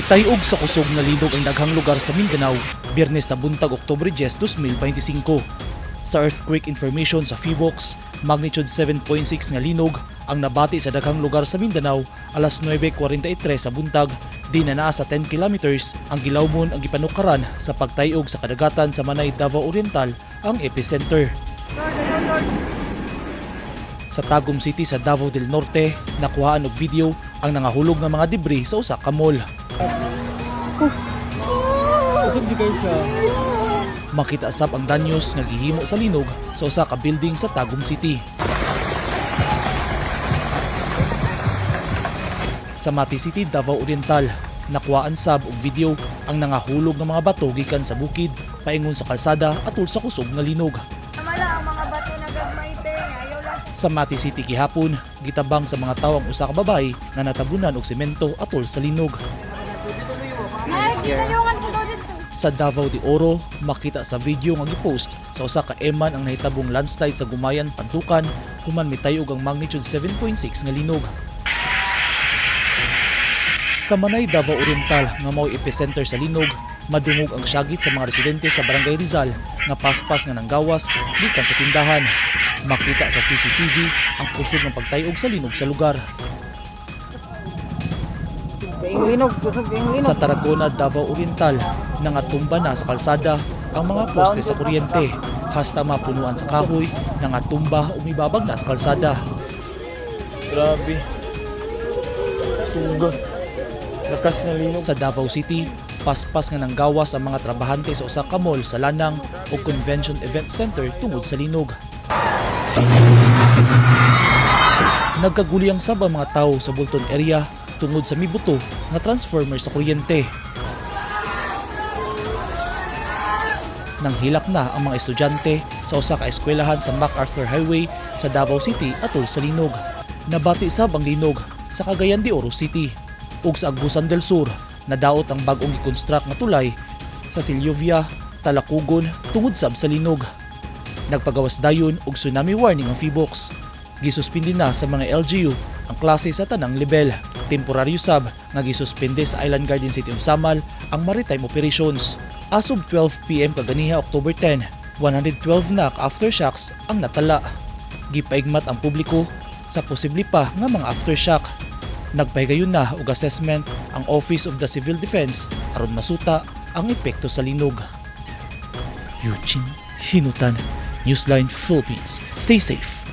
Nagtayog sa kusog na linog ang daghang lugar sa Mindanao, Biyernes sa buntag Oktubre 10, 2025. Sa earthquake information sa PHIVOLCS, magnitude 7.6 nga linog ang nabati sa daghang lugar sa Mindanao alas 9:43 sa buntag. Di na naa sa 10 kilometers ang gilawmon ang gipanukaran sa pagtayog sa kadagatan sa Manay, Davao Oriental ang epicenter. Sa Tagum City sa Davao del Norte, nakuhaan og video ang nangahulog nga mga debris sa usa ka mall. Makita sab ang danyos nga gihimo sa linog sa usa ka building sa Tagum City. Sa Mati City, Davao Oriental, nakuhaan sab og video ang nangahulog nga mga bato gikan sa bukid paingon sa kalsada atol sa kusog nga linog. Ang mga bato na gagmayte, ayaw lang. Sa Mati City gihapon, gitabang sa mga tawo ang usa ka babae nga natabunan og semento atol sa linog. Sa Davao de Oro, makita sa video nga gipost sa usa ka eman ang nahitabong landslide sa Gumayan, Pantukan, human mitayog ang magnitude 7.6 nga linog. Sa Manay, Davao Oriental nga mao epicenter sa linog, madungog ang syagit sa mga residente sa Barangay Rizal nga paspas nga nanggawas gikan sa tindahan. Makita sa CCTV ang kusog ng pagtayog sa linog sa lugar. Sa Tarragona, Davao Oriental, nangatumba na sa kalsada ang mga poste sa kuryente. Hasta mapunuan sa kahoy, nangatumba o umibabag na sa kalsada. Grabe. Tunggo. Lakas na linog. Sa Davao City, paspas nga nanggawas ang mga trabahante sa usa ka mall sa Lanang o Convention Event Center tungod sa linog. Nagkaguliyang sab ang mga tao sa Bulton area tungod sa mibuto nga transformer sa kuryente. Nanghilak na ang mga estudyante sa usa ka eskwelahan sa MacArthur Highway sa Davao City atol sa linog. Nabati sab ang linog sa Cagayan de Oro City. Ug sa Agusan del Sur, nadaot ang bag-ong gi-construct nga tulay sa Silyovia, Talakugon tungod sab sa linog. Nagpagawas dayon og tsunami warning ang PHIVOLCS. Gisuspindi na sa mga LGU ang klase sa tanang level. Temporaryo sab nga gisuspende sa Island Garden City of Samal ang maritime operations. As of 12 PM kaganiha October 10, 112 na aftershocks ang natala. Gipaigmat ang publiko sa posible pa nga mga aftershock. Nagpahigayon na og assessment ang Office of the Civil Defense aron masuta ang epekto sa linog. Eugene Hinutan, Newsline Philippines. Stay safe.